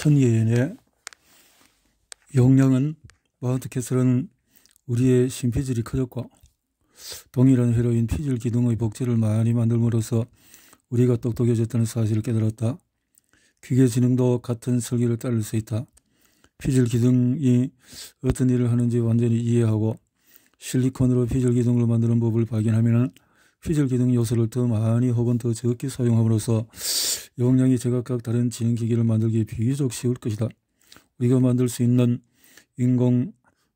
천예인의 용량은 마운트캐슬은 우리의 심피질이 커졌고 동일한 회로인 피질 기둥의 복제를 많이 만들므로써 우리가 똑똑해졌다는 사실을 깨달았다. 기계 지능도 같은 설계를 따를 수 있다. 피질 기둥이 어떤 일을 하는지 완전히 이해하고 실리콘으로 피질 기둥을 만드는 법을 발견하면 피질 기둥 요소를 더 많이 혹은 더 적게 사용함으로써 용량이 제각각 다른 지능 기기를 만들기 비교적 쉬울 것이다. 우리가 만들 수 있는 인공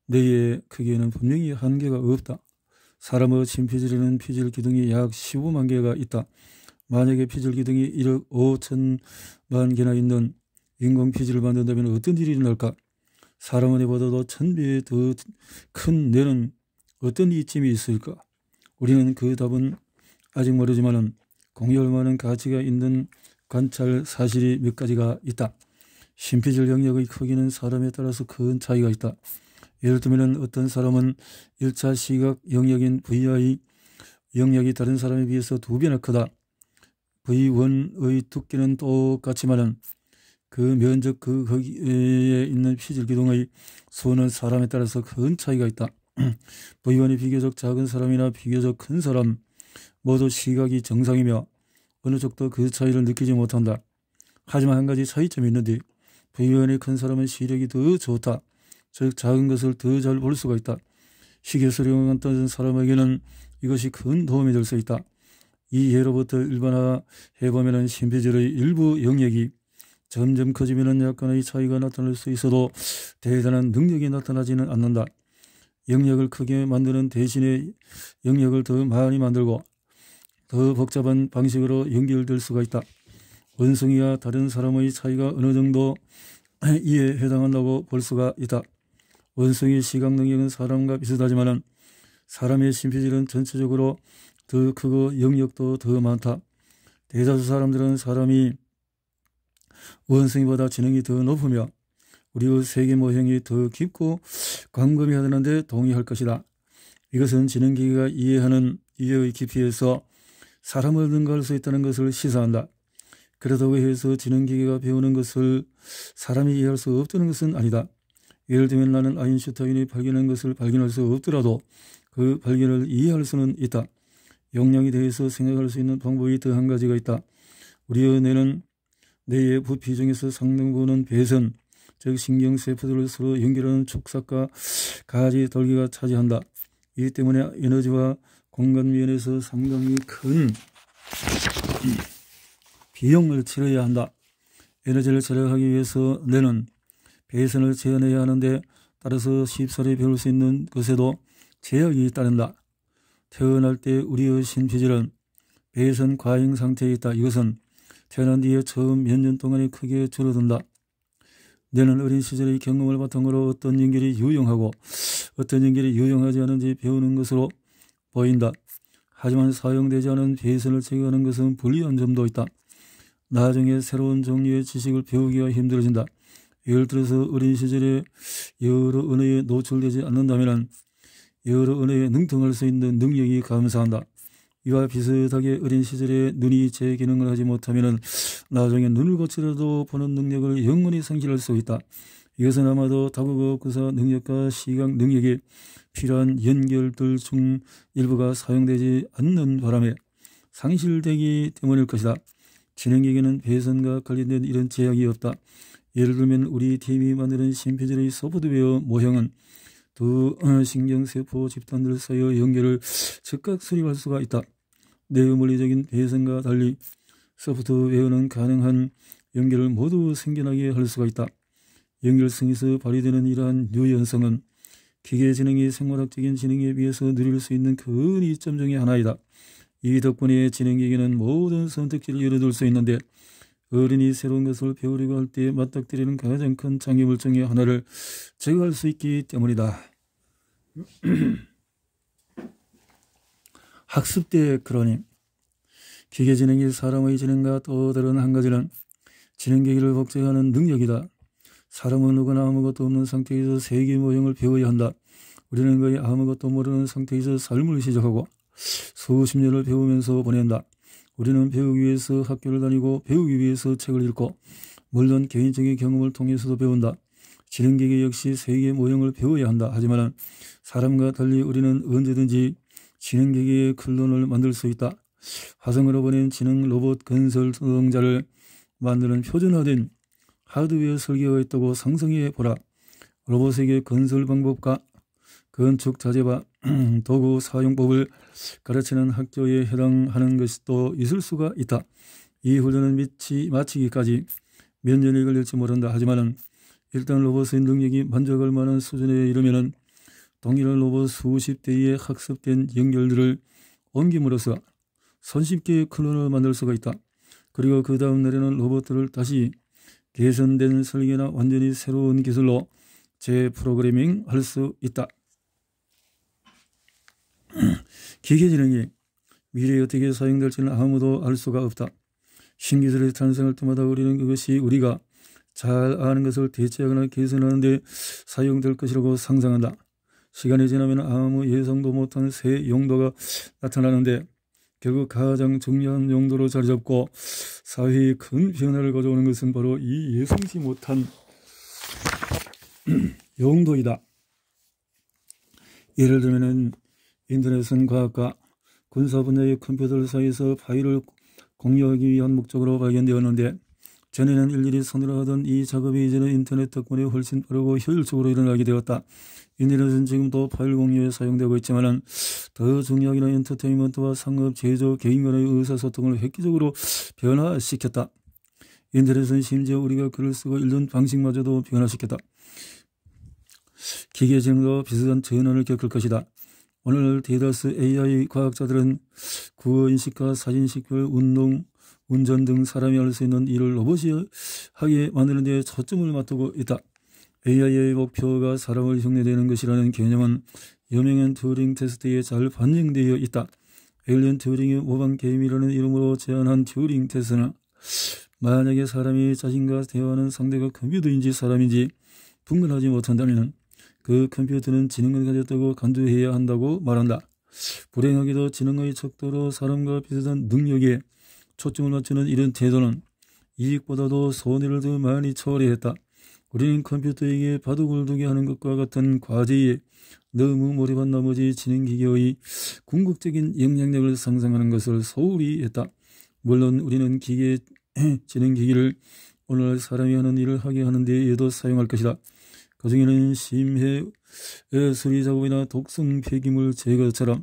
뇌의 크기에는 분명히 한계가 없다. 사람의 심피질에는 피질 기둥이 약 15만 개가 있다. 만약에 피질 기둥이 1억 5천만 개나 있는 인공 피질을 만든다면 어떤 일이 일어날까? 사람의 뇌보다도 1000배 더 큰 뇌는 어떤 이점이 있을까? 우리는 그 답은 아직 모르지만 공유할 만한 가치가 있는 관찰 사실이 몇 가지가 있다. 심피질 영역의 크기는 사람에 따라서 큰 차이가 있다. 예를 들면 어떤 사람은 1차 시각 영역인 VI 영역이 다른 사람에 비해서 2배나 크다. V1의 두께는 똑같지만 그 면적 거기에 있는 피질 기둥의 수는 사람에 따라서 큰 차이가 있다. V1이 비교적 작은 사람이나 비교적 큰 사람 모두 시각이 정상이며 어느 쪽도 그 차이를 느끼지 못한다. 하지만 한 가지 차이점이 있는데 V1이 큰 사람은 시력이 더 좋다. 즉 작은 것을 더 잘 볼 수가 있다. 시계를 이용했던 사람에게는 이것이 큰 도움이 될 수 있다. 이 예로부터 일반화해보면 심피질의 일부 영역이 점점 커지면 약간의 차이가 나타날 수 있어도 대단한 능력이 나타나지는 않는다. 영역을 크게 만드는 대신에 영역을 더 많이 만들고 더 복잡한 방식으로 연결될 수가 있다. 원숭이와 다른 사람의 차이가 어느 정도 이에 해당한다고 볼 수가 있다. 원숭이의 시각 능력은 사람과 비슷하지만 사람의 심피질은 전체적으로 더 크고 영역도 더 많다. 대다수 사람들은 사람이 원숭이보다 지능이 더 높으며 우리의 세계 모형이 더 깊고 광범위하다는 데 동의할 것이다. 이것은 지능기계가 이해하는 이해의 깊이에서 사람을 능가할 수 있다는 것을 시사한다. 그렇다고 해서 지능기계가 배우는 것을 사람이 이해할 수 없다는 것은 아니다. 예를 들면 나는 아인슈타인이 발견한 것을 발견할 수 없더라도 그 발견을 이해할 수는 있다. 용량에 대해서 생각할 수 있는 방법이 더 한 가지가 있다. 우리의 뇌는 뇌의 부피 중에서 상당 부분은 배선, 즉 신경세포들을 서로 연결하는 축삭과 가지 돌기가 차지한다. 이 때문에 에너지와 공간 면에서 상당히 큰 비용을 치러야 한다. 에너지를 절약하기 위해서 뇌는 배선을 제한해야 하는데 따라서 쉽사리 배울 수 있는 것에도 제약이 따른다. 태어날 때 우리의 심피질은 배선 과잉 상태에 있다. 이것은 태어난 뒤에 처음 몇 년 동안에 크게 줄어든다. 뇌는 어린 시절의 경험을 바탕으로 어떤 연결이 유용하고 어떤 연결이 유용하지 않은지 배우는 것으로 보인다. 하지만 사용되지 않은 배선을 제거하는 것은 불리한 점도 있다. 나중에 새로운 종류의 지식을 배우기가 힘들어진다. 예를 들어서 어린 시절에 여러 언어에 노출되지 않는다면 여러 언어에 능통할 수 있는 능력이 감사한다. 이와 비슷하게 어린 시절에 눈이 제 기능을 하지 못하면 나중에 눈을 고치려도 보는 능력을 영원히 상실할 수 있다. 이것은 아마도 다국어 구사 능력과 시각 능력에 필요한 연결들 중 일부가 사용되지 않는 바람에 상실되기 때문일 것이다. 지능기계는 배선과 관련된 이런 제약이 없다. 예를 들면 우리 팀이 만드는 심피질의 소프트웨어 모형은 두 신경세포 집단들 사이의 연결을 즉각 수립할 수가 있다. 뇌물리적인 배선과 달리 소프트웨어는 가능한 연결을 모두 생겨나게 할 수가 있다. 연결성에서 발휘되는 이러한 유연성은 기계 지능이 생물학적인 지능에 비해서 누릴 수 있는 큰 이점 중의 하나이다. 이 덕분에 지능기계는 모든 선택지를 열어둘 수 있는데 어린이 새로운 것을 배우려고 할 때 맞닥뜨리는 가장 큰 장애물 중의 하나를 제거할 수 있기 때문이다. 학습대 그러니 기계지능이 사람의 지능과 또 다른 한 가지는 지능기기를 복제하는 능력이다. 사람은 누구나 아무것도 없는 상태에서 세계 모형을 배워야 한다. 우리는 거의 아무것도 모르는 상태에서 삶을 시작하고 수십 년을 배우면서 보낸다. 우리는 배우기 위해서 학교를 다니고 배우기 위해서 책을 읽고 물론 개인적인 경험을 통해서도 배운다. 지능기계 역시 세계의 모형을 배워야 한다. 하지만 사람과 달리 우리는 언제든지 지능기계의 클론을 만들 수 있다. 화성으로 보낸 지능 로봇 건설 노동자를 만드는 표준화된 하드웨어 설계가 있다고 상상해 보라. 로봇에게 건설 방법과 건축 자재와 도구 사용법을 가르치는 학교에 해당하는 것이 또 있을 수가 있다. 이 훈련을 마치기까지 몇 년이 걸릴지 모른다. 하지만 일단 로봇의 능력이 만족할 만한 수준에 이르면 동일한 로봇 수십 대의 학습된 연결들을 옮김으로써 손쉽게 클론을 만들 수가 있다. 그리고 그 다음 날에는 로봇들을 다시 개선된 설계나 완전히 새로운 기술로 재프로그래밍 할 수 있다. 기계지능이 미래에 어떻게 사용될지는 아무도 알 수가 없다. 신기술이 탄생할 때마다 우리는 그것이 우리가 잘 아는 것을 대체하거나 개선하는 데 사용될 것이라고 상상한다. 시간이 지나면 아무 예상도 못한 새 용도가 나타나는데 결국 가장 중요한 용도로 자리잡고 사회에 큰 변화를 가져오는 것은 바로 이 예상치 못한 용도이다. 예를 들면 인터넷은 과학과 군사 분야의 컴퓨터 사이에서 파일을 공유하기 위한 목적으로 발견되었는데 전에는 일일이 손으로 하던 이 작업이 이제는 인터넷 덕분에 훨씬 빠르고 효율적으로 일어나게 되었다. 인터넷은 지금도 파일 공유에 사용되고 있지만 더 중요하게는 엔터테인먼트와 상업, 제조, 개인 간의 의사소통을 획기적으로 변화시켰다. 인터넷은 심지어 우리가 글을 쓰고 읽는 방식마저도 변화시켰다. 기계지능도 비슷한 전환을 겪을 것이다. 오늘 대다수 AI 과학자들은 구어인식과 사진식별, 운전 등 사람이 할 수 있는 일을 로봇이 하게 만드는 데 초점을 맞추고 있다. AI의 목표가 사람을 흉내내는 것이라는 개념은 유명한 튜링 테스트에 잘 반영되어 있다. 앨런 튜링의 모방 게임이라는 이름으로 제안한 튜링 테스트는 만약에 사람이 자신과 대화하는 상대가 컴퓨터인지 사람인지 분간하지 못한다면 그 컴퓨터는 지능을 가졌다고 간주해야 한다고 말한다. 불행하게도 지능의 척도로 사람과 비슷한 능력에 초점을 맞추는 이런 태도는 이익보다도 손해를 더 많이 초래했다. 우리는 컴퓨터에게 바둑을 두게 하는 것과 같은 과제에 너무 몰입한 나머지 지능기계의 궁극적인 영향력을 상상하는 것을 소홀히 했다. 물론 우리는 지능기기를 오늘날 사람이 하는 일을 하게 하는 데에도 사용할 것이다. 그 중에는 심해 수리 작업이나 독성 폐기물 제거처럼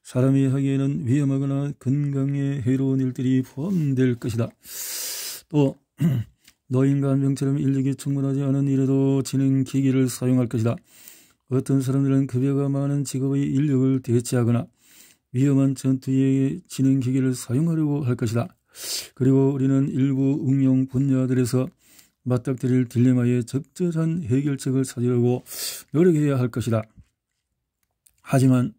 사람이 하기에는 위험하거나 건강에 해로운 일들이 포함될 것이다. 또 노인과 병처럼 인력이 충분하지 않은 일에도 지능기기를 사용할 것이다. 어떤 사람들은 급여가 많은 직업의 인력을 대체하거나 위험한 전투에 지능기기를 사용하려고 할 것이다. 그리고 우리는 일부 응용 분야들에서 맞닥뜨릴 딜레마에 적절한 해결책을 찾으려고 노력해야 할 것이다. 하지만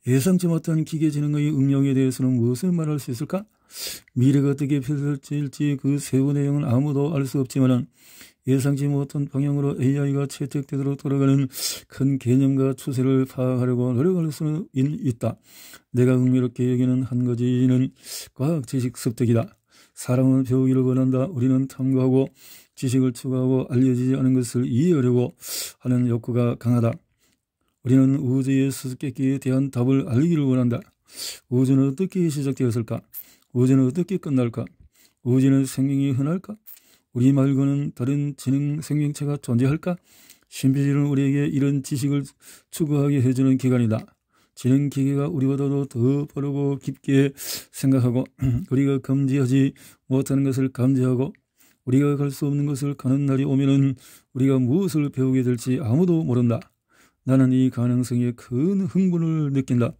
예상치 못한 기계지능의 응용에 대해서는 무엇을 말할 수 있을까? 미래가 어떻게 펼쳐질지 그 세부 내용은 아무도 알 수 없지만 예상치 못한 방향으로 AI가 채택되도록 돌아가는 큰 개념과 추세를 파악하려고 노력할 수는 있다. 내가 흥미롭게 여기는 한 가지는 과학 지식 습득이다. 사람은 배우기를 원한다. 우리는 탐구하고 지식을 추구하고 알려지지 않은 것을 이해하려고 하는 욕구가 강하다. 우리는 우주의 수수께끼에 대한 답을 알기를 원한다. 우주는 어떻게 시작되었을까? 우주는 어떻게 끝날까? 우주는 생명이 흔할까? 우리 말고는 다른 지능 생명체가 존재할까? 신비주의는 우리에게 이런 지식을 추구하게 해주는 기관이다. 지능기계가 우리보다도 더 빠르고 깊게 생각하고 우리가 감지하지 못하는 것을 감지하고 우리가 갈 수 없는 것을 가는 날이 오면은 우리가 무엇을 배우게 될지 아무도 모른다. 나는 이 가능성에 큰 흥분을 느낀다.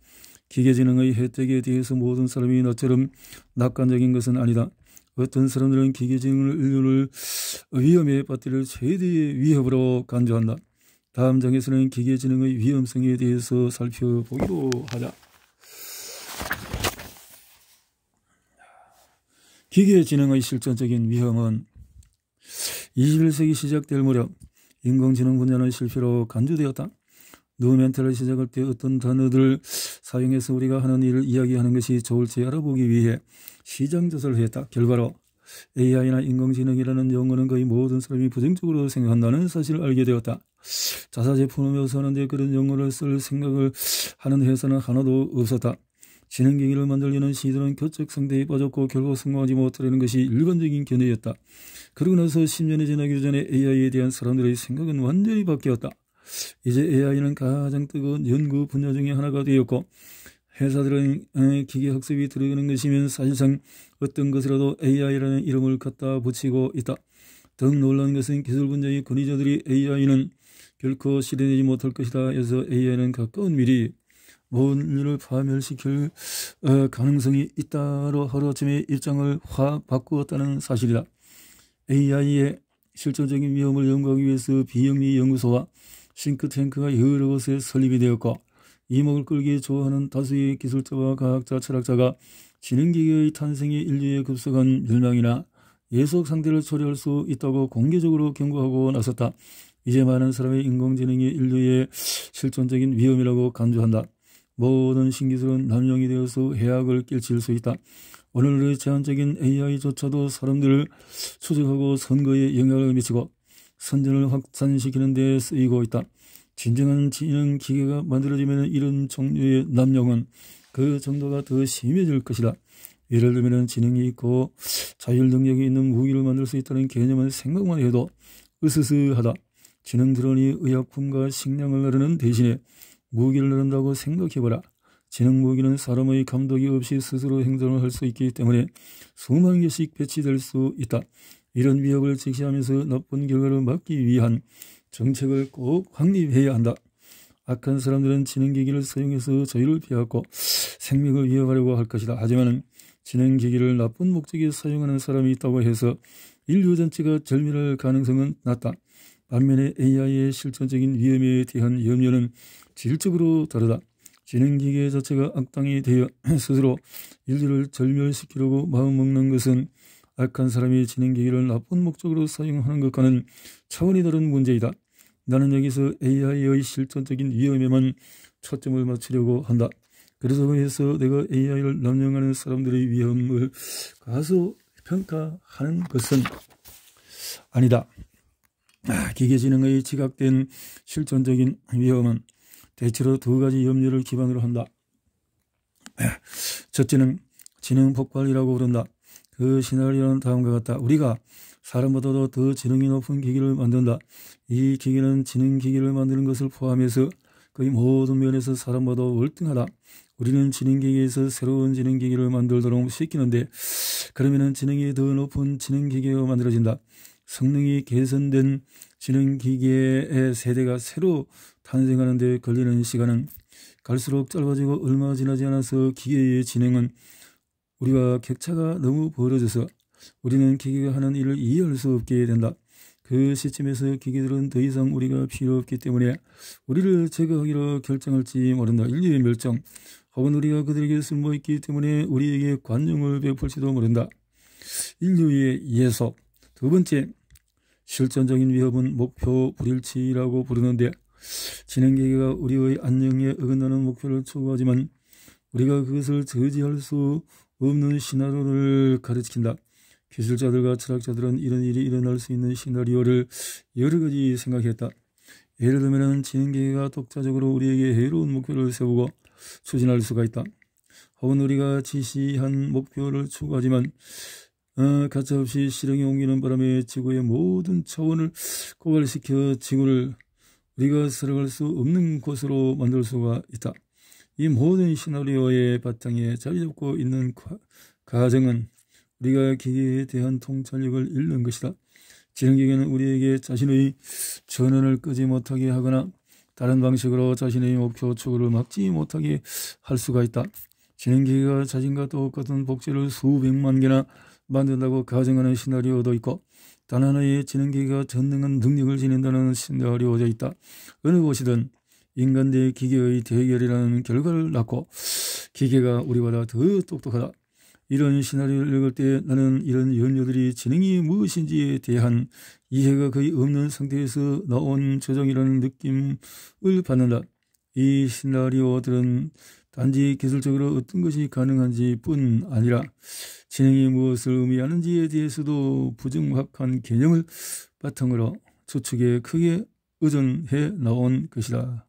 기계지능의 혜택에 대해서 모든 사람이 나처럼 낙관적인 것은 아니다. 어떤 사람들은 기계지능을 인류를 위험에 빠뜨릴 최대의 위협으로 간주한다. 다음 장에서는 기계지능의 위험성에 대해서 살펴보기로 하자. 기계지능의 실존적인 위험은 21세기 시작될 무렵 인공지능 분야는 실패로 간주되었다. 누멘터를 시작할 때 어떤 단어들을 사용해서 우리가 하는 일을 이야기하는 것이 좋을지 알아보기 위해 시장 조사를 했다. 결과로 AI나 인공지능이라는 용어는 거의 모든 사람이 부정적으로 생각한다는 사실을 알게 되었다. 자사 제품을 묘사하는데 그런 용어를 쓸 생각을 하는 회사는 하나도 없었다. 지능기기를 만들려는 시도는 교적 상대에 빠졌고 결국 성공하지 못하려는 것이 일반적인 견해였다. 그러고 나서 10년이 지나기 전에 AI에 대한 사람들의 생각은 완전히 바뀌었다. 이제 AI는 가장 뜨거운 연구 분야 중에 하나가 되었고 회사들은 기계 학습이 들어가는 것이면 사실상 어떤 것이라도 AI라는 이름을 갖다 붙이고 있다. 더 놀라운 것은 기술 분야의 권위자들이 AI는 결코 실현되지 못할 것이다 해서 AI는 가까운 미래 모든 일을 파멸시킬 가능성이 있다로 하루아침에 입장을 확 바꾸었다는 사실이다. AI의 실질적인 위험을 연구하기 위해서 비영리 연구소와 싱크탱크가 여러 곳에 설립이 되었고 이목을 끌기 좋아하는 다수의 기술자와 과학자, 철학자가 지능기계의 탄생이 인류에 급속한 멸망이나 예속 상태를 초래할 수 있다고 공개적으로 경고하고 나섰다. 이제 많은 사람의 인공지능이 인류의 실존적인 위험이라고 간주한다. 모든 신기술은 남용이 되어서 해악을 끼칠 수 있다. 오늘의 제한적인 AI조차도 사람들을 추적하고 선거에 영향을 미치고 선전을 확산시키는 데 쓰이고 있다. 진정한 지능 기계가 만들어지면 이런 종류의 남용은 그 정도가 더 심해질 것이다. 예를 들면 지능이 있고 자율 능력이 있는 무기를 만들 수 있다는 개념을 생각만 해도 으스스하다. 지능 드론이 의약품과 식량을 나르는 대신에 무기를 나른다고 생각해보라. 지능 무기는 사람의 감독이 없이 스스로 행동을 할 수 있기 때문에 수만 개씩 배치될 수 있다. 이런 위협을 직시하면서 나쁜 결과를 막기 위한 정책을 꼭 확립해야 한다. 악한 사람들은 지능기기를 사용해서 자유를 빼앗고 생명을 위협하려고 할 것이다. 하지만 지능기기를 나쁜 목적에 사용하는 사람이 있다고 해서 인류 전체가 절멸할 가능성은 낮다. 반면에 AI의 실존적인 위험에 대한 염려는 질적으로 다르다. 지능기계 자체가 악당이 되어 스스로 인류를 절멸시키려고 마음먹는 것은 악한 사람이 지능기기를 나쁜 목적으로 사용하는 것과는 차원이 다른 문제이다. 나는 여기서 AI의 실존적인 위험에만 초점을 맞추려고 한다. 그래서 해서 내가 AI를 남용하는 사람들의 위험을 과소평가하는 것은 아니다. 기계지능의 지각된 실존적인 위험은 대체로 두 가지 염려를 기반으로 한다. 첫째는 지능 폭발이라고 부른다. 그 시나리오는 다음과 같다. 우리가 사람보다도 더 지능이 높은 기기를 만든다. 이 기계는 지능기기를 만드는 것을 포함해서 거의 모든 면에서 사람보다 월등하다. 우리는 지능기계에서 새로운 지능기기를 만들도록 시키는데 그러면 지능이 더 높은 지능기계가 만들어진다. 성능이 개선된 지능기계의 세대가 새로 탄생하는 데 걸리는 시간은 갈수록 짧아지고 얼마 지나지 않아서 기계의 지능은 우리와 격차가 너무 벌어져서 우리는 기계가 하는 일을 이해할 수 없게 된다. 그 시점에서 기계들은 더 이상 우리가 필요 없기 때문에 우리를 제거하기로 결정할지 모른다. 인류의 멸종 혹은 우리가 그들에게 쓸모있기 때문에 우리에게 관용을 베풀지도 모른다. 인류의 예속. 두 번째, 실존적인 위협은 목표 불일치라고 부르는데 지능기계가 우리의 안녕에 어긋나는 목표를 추구하지만 우리가 그것을 저지할 수 없는 시나리오를 가르친다. 기술자들과 철학자들은 이런 일이 일어날 수 있는 시나리오를 여러 가지 생각했다. 예를 들면 지능기계가 독자적으로 우리에게 해로운 목표를 세우고 추진할 수가 있다. 혹은 우리가 지시한 목표를 추구하지만 가차없이 실행에 옮기는 바람에 지구의 모든 차원을 고갈시켜 지구를 우리가 살아갈 수 없는 곳으로 만들 수가 있다. 이 모든 시나리오의 바탕에 자리 잡고 있는 가정은 우리가 기계에 대한 통찰력을 잃는 것이다. 지능기계는 우리에게 자신의 전원을 끄지 못하게 하거나 다른 방식으로 자신의 목표 추구를 막지 못하게 할 수가 있다. 지능기계가 자신과 똑같은 복제를 수백만 개나 만든다고 가정하는 시나리오도 있고 단 하나의 지능기계가 전능한 능력을 지닌다는 시나리오도 있다. 어느 곳이든 인간 대 기계의 대결이라는 결과를 낳고 기계가 우리보다 더 똑똑하다. 이런 시나리오를 읽을 때 나는 이런 연료들이 지능이 무엇인지에 대한 이해가 거의 없는 상태에서 나온 조정이라는 느낌을 받는다. 이 시나리오들은 단지 기술적으로 어떤 것이 가능한지 뿐 아니라 진행이 무엇을 의미하는지에 대해서도 부정확한 개념을 바탕으로 추측에 크게 의존해 나온 것이다.